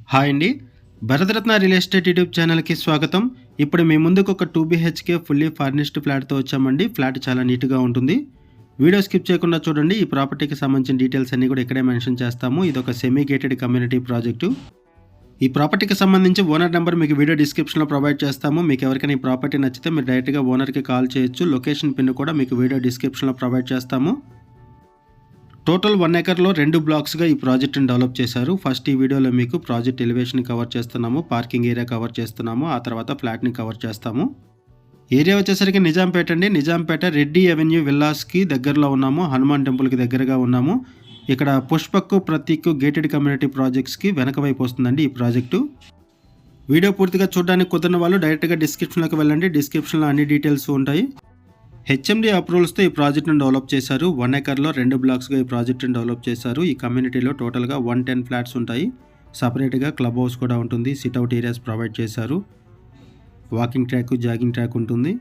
Hi అండి. Bharat Ratna real estate YouTube ఛానల్‌కి స్వాగతం. ఇప్పుడు మీ ముందుకు ఒక 2 బీహెచ్‌కే ఫుల్లీ ఫర్నిష్డ్ ఫ్లాట్‌తో వచ్చామండి. ఫ్లాట్ చాలా నీట్‌గా ఉంటుంది. వీడియో స్కిప్ చేయకుండా చూడండి. ఈ ప్రాపర్టీకి సంబంధించిన డీటెయిల్స్ అన్నీ కూడా ఇక్కడే మెన్షన్ చేస్తాము. ఇదొక సెమీ గేటెడ్ కమ్యూనిటీ ప్రాజెక్టు. ఈ ప్రాపర్టీకి సంబంధించి ఓనర్ నెంబర్ మీకు వీడియో డిస్క్రిప్షన్‌లో ప్రొవైడ్ చేస్తాము. మీకు ఎవరికైనా ఈ ప్రాపర్టీ నచ్చితే మీరు డైరెక్ట్‌గా ఓనర్‌కి కాల్ చేయొచ్చు. లొకేషన్ పిన్ కూడా మీకు వీడియో డిస్క్రిప్షన్‌లో ప్రొవైడ్ చేస్తాము. టోటల్ 1 ఎకర్‌లో 2 బ్లాక్స్‌గా ఈ ప్రాజెక్ట్‌ని డెవలప్ చేశారు. ఫస్ట్ ఈ వీడియోలో మీకు ప్రాజెక్ట్ ఎలివేషన్ కవర్ చేస్తున్నాము, పార్కింగ్ ఏరియా కవర్ చేస్తున్నాము, ఆ తర్వాత ఫ్లాట్‌ని కవర్ చేస్తాము. ఏరియా వచ్చేసరికి నిజాంపేట అండి. నిజాంపేట రెడ్డి అవెన్యూ విల్లాస్‌కి దగ్గరలో ఉన్నాము. హనుమాన్ టెంపుల్‌కి దగ్గరగా ఉన్నాము. ఇక్కడ పుష్పక్, ప్రతీక్ గేటెడ్ కమ్యూనిటీ ప్రాజెక్ట్స్‌కి వెనక వైపు వస్తుందండి ఈ ప్రాజెక్టు. వీడియో పూర్తిగా చూడడానికి కుదిరిన వాళ్ళు డైరెక్ట్‌గా డిస్క్రిప్షన్‌లోకి వెళ్ళండి. డిస్క్రిప్షన్‌లో అన్ని డీటెయిల్స్ ఉంటాయి. హెచ్ఎండి అప్రూవల్స్తో ఈ ప్రాజెక్ట్ను డెవలప్ చేశారు. 1 ఎకర్లో 2 బ్లాక్స్గా ఈ ప్రాజెక్ట్ని డెవలప్ చేశారు. ఈ కమ్యూనిటీలో టోటల్గా 110 ఫ్లాట్స్ ఉంటాయి. సపరేట్గా క్లబ్ హౌస్ కూడా ఉంటుంది. సిట్అవుట్ ఏరియాస్ ప్రొవైడ్ చేశారు. వాకింగ్ ట్రాక్, జాగింగ్ ట్రాక్ ఉంటుంది.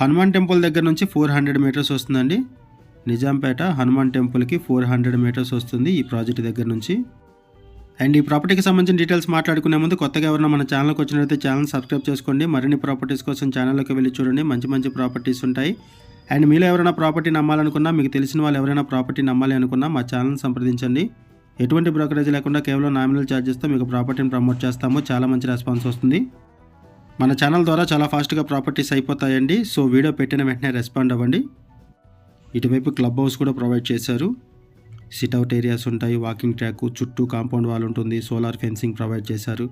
హనుమాన్ టెంపుల్ దగ్గర నుంచి 400 మీటర్స్ వస్తుందండి. నిజాంపేట హనుమాన్ టెంపుల్కి 400 మీటర్స్ వస్తుంది ఈ ప్రాజెక్ట్ దగ్గర నుంచి. అండ్ ఈ ప్రాపర్టీకి సంబంధించిన డీటెయిల్స్ మాట్లాడుకునే ముందు కొత్తగా ఎవరైనా మన ఛానల్కి వచ్చినట్లయితే ఛానల్ సబ్స్క్రైబ్ చేసుకోండి. మరిన్ని ప్రాపర్టీస్ కోసం ఛానల్లోకి వెళ్ళి చూడండి. మంచి మంచి ప్రాపర్టీస్ ఉంటాయి. అండ్ మీలో ఎవరైనా ప్రాపర్టీ నమ్మాలనుకున్నా, మీకు తెలిసిన వాళ్ళు ఎవరైనా ప్రాపర్టీ నమ్మాలి అనుకున్నా మా ఛానల్ని సంప్రదించండి. ఎటువంటి బ్రోకరేజ్ లేకుండా కేవలం నామినల్ ఛార్జెస్తో మీకు ప్రాపర్టీని ప్రమోట్ చేస్తాము. చాలా మంచి రెస్పాన్స్ వస్తుంది. మన ఛానల్ ద్వారా చాలా ఫాస్ట్గా ప్రాపర్టీస్ అయిపోతాయండి. సో వీడియో పెట్టిన వెంటనే రెస్పాండ్ అవ్వండి. ఇటువైపు క్లబ్ హౌస్ కూడా ప్రొవైడ్ చేశారు. సిట్అవుట్ ఏరియాస్ ఉంటాయి, వాకింగ్ ట్రాక్, చుట్టూ కాంపౌండ్ వాల్ ఉంటుంది, సోలార్ ఫెన్సింగ్ ప్రొవైడ్ చేశారు,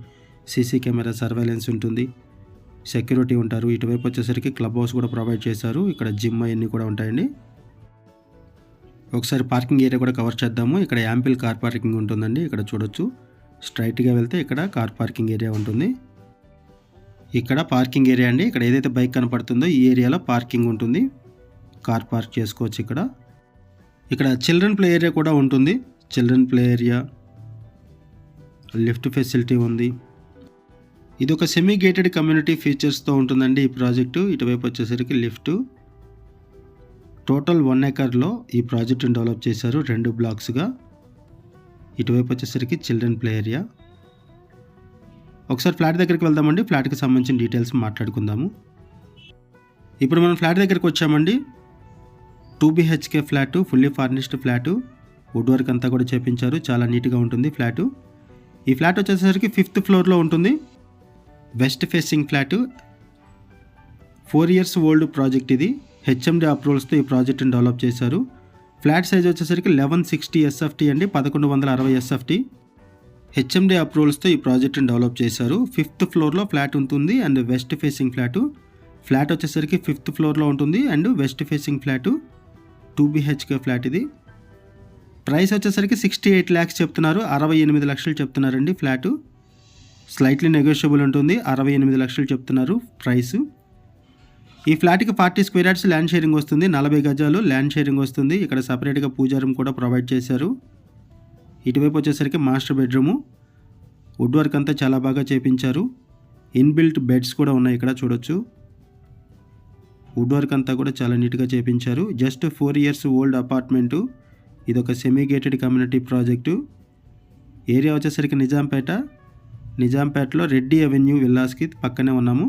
సీసీ కెమెరా సర్వేలెన్స్ ఉంటుంది, సెక్యూరిటీ ఉంటారు. ఇటువైపు వచ్చేసరికి క్లబ్ హౌస్ కూడా ప్రొవైడ్ చేశారు. ఇక్కడ జిమ్ అవన్నీ కూడా ఉంటాయండి. ఒకసారి పార్కింగ్ ఏరియా కూడా కవర్ చేద్దాము. ఇక్కడ యాంపిల్ కార్ పార్కింగ్ ఉంటుందండి. ఇక్కడ చూడొచ్చు. స్ట్రైట్గా వెళ్తే ఇక్కడ కార్ పార్కింగ్ ఏరియా ఉంటుంది. ఇక్కడ పార్కింగ్ ఏరియా అండి. ఇక్కడ ఏదైతే బైక్ కనపడుతుందో ఈ ఏరియాలో పార్కింగ్ ఉంటుంది. కార్ పార్క్ చేసుకోవచ్చు. ఇక్కడ చిల్డ్రన్ ప్లే ఏరియా కూడా ఉంటుంది. Children play area, lift facility ఉంది. ఇది ఒక సెమీ గేటెడ్ కమ్యూనిటీ ఫీచర్స్తో ఉంటుందండి ఈ ప్రాజెక్టు. ఇటువైపు వచ్చేసరికి లిఫ్ట్. టోటల్ 1 ఎకర్లో ఈ ప్రాజెక్టును డెవలప్ చేశారు 2 బ్లాక్స్గా. ఇటువైపు వచ్చేసరికి చిల్డ్రన్ ప్లే ఏరియా. ఒకసారి ఫ్లాట్ దగ్గరికి వెళ్దామండి. ఫ్లాట్కి సంబంధించిన డీటెయిల్స్ మాట్లాడుకుందాము. ఇప్పుడు మనం ఫ్లాట్ దగ్గరికి వచ్చామండి. 2 BHK flat, fully furnished flat. Wood work అంతా కూడా చేపించారు. చాలా నీట్గా ఉంటుంది ఫ్లాటు. ఈ ఫ్లాట్ వచ్చేసరికి 5th ఫ్లోర్లో ఉంటుంది. West facing flat. 4 years old project ఇది. హెచ్ఎండి అప్రూవల్స్తో ఈ ప్రాజెక్ట్ని డెవలప్ చేశారు. ఫ్లాట్ సైజ్ వచ్చేసరికి 1160 ఎస్ఎఫ్టీ అండి, 1160 ఎస్ఎఫ్టీ. హెచ్ఎండి అప్రూవల్స్తో ఈ ప్రాజెక్ట్ని డెవలప్ చేశారు. 5th ఫ్లోర్లో ఫ్లాట్ ఉంటుంది and west facing flat. Flat వచ్చేసరికి 5th ఫ్లోర్లో ఉంటుంది and west facing flat. 2 BHK flat ఇది. ప్రైస్ వచ్చేసరికి 68 lakhs చెప్తున్నారు. 68 లక్షలు చెప్తున్నారండి ఫ్లాటు. స్లైట్లీ నెగోషియబుల్ ఉంటుంది. 68 లక్షలు చెప్తున్నారు ప్రైస్. ఈ ఫ్లాట్కి 40 స్క్వేర్ యార్డ్స్ ల్యాండ్ షేరింగ్ వస్తుంది. 40 గజాలు ల్యాండ్ షేరింగ్ వస్తుంది. ఇక్కడ సపరేట్గా పూజా రూమ్ కూడా ప్రొవైడ్ చేశారు. ఇటువైపు వచ్చేసరికి మాస్టర్ బెడ్రూము. వుడ్ వర్క్ అంతా చాలా బాగా చేపించారు. ఇన్బిల్ట్ బెడ్స్ కూడా ఉన్నాయి. ఇక్కడ చూడొచ్చు. వుడ్ వర్క్ అంతా కూడా చాలా నీట్గా చేపించారు. Just 4 years old apartment. ఇదొక semi gated community project. Area వచ్చేసరికి నిజాంపేట. నిజాంపేటలో రెడ్డి అవెన్యూ విల్లాస్కి పక్కనే ఉన్నాము.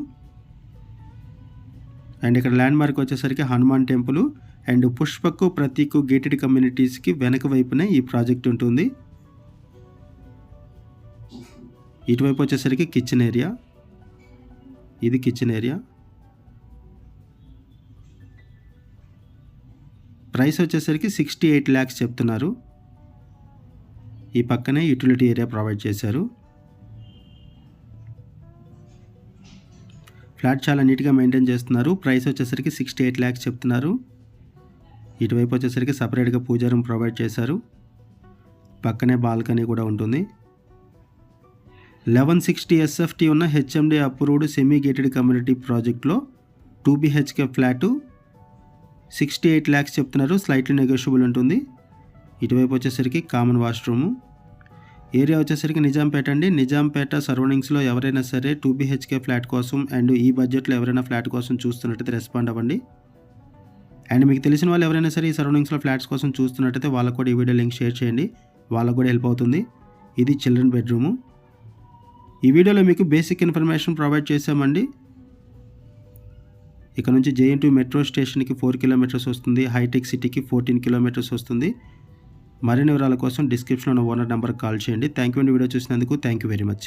అండ్ ఇక్కడ ల్యాండ్ మార్క్ వచ్చేసరికి Hanuman temple and Pushpak, Prateek gated కమ్యూనిటీస్కి వెనక వైపునే ఈ ప్రాజెక్ట్ ఉంటుంది. ఇటువైపు వచ్చేసరికి కిచెన్ ఏరియా. ఇది కిచెన్ ఏరియా. ప్రైస్ వచ్చేసరికి 68 lakhs చెప్తున్నారు. ఈ పక్కనే యూటిలిటీ ఏరియా ప్రొవైడ్ చేశారు. ఫ్లాట్ చాలా నీట్గా మెయింటైన్ చేస్తున్నారు. ప్రైస్ వచ్చేసరికి 68 lakhs చెప్తున్నారు. ఇటువైపు వచ్చేసరికి సపరేట్గా పూజా రూమ్ ప్రొవైడ్ చేశారు. పక్కనే బాల్కనీ కూడా ఉంటుంది. 1160 ఎస్ఎఫ్టీ ఉన్న HMD approved semi gated community ప్రాజెక్ట్లో 2 బీహెచ్కే ఫ్లాటు. 68 lakhs చెప్తున్నారు. స్లైట్లీ నెగోషియబుల్ ఉంటుంది. ఇటువైపు వచ్చేసరికి కామన్ వాష్రూము. ఏరియా వచ్చేసరికి నిజాంపేట అండి. నిజాంపేట సరౌండింగ్స్లో ఎవరైనా సరే 2 బీహెచ్కే ఫ్లాట్ కోసం అండ్ ఈ బడ్జెట్లో ఎవరైనా ఫ్లాట్ కోసం చూస్తున్నట్టయితే రెస్పాండ్ అవ్వండి. అండ్ మీకు తెలిసిన వాళ్ళు ఎవరైనా సరే ఈ సరౌండింగ్స్లో ఫ్లాట్స్ కోసం చూస్తున్నట్టయితే వాళ్ళకు కూడా ఈ వీడియో లింక్ షేర్ చేయండి. వాళ్ళకు కూడా హెల్ప్ అవుతుంది. ఇది చిల్డ్రన్ బెడ్రూము. ఈ వీడియోలో మీకు బేసిక్ ఇన్ఫర్మేషన్ ప్రొవైడ్ చేశామండి. ఇక్కడ నుంచి JN2 మెట్రో స్టేషన్కి 4 కిలోమీటర్స్ వస్తుంది. హైటెక్ సిటీకి 14 కిలోమీటర్స్ వస్తుంది. మరిన్ని వివరాల కోసం డిస్క్రిప్షన్లో ఉన్న ఓనర్ నెంబర్కి కాల్ చేయండి. థ్యాంక్ యూ అండి వీడియో చూసినందుకు. Thank you very much.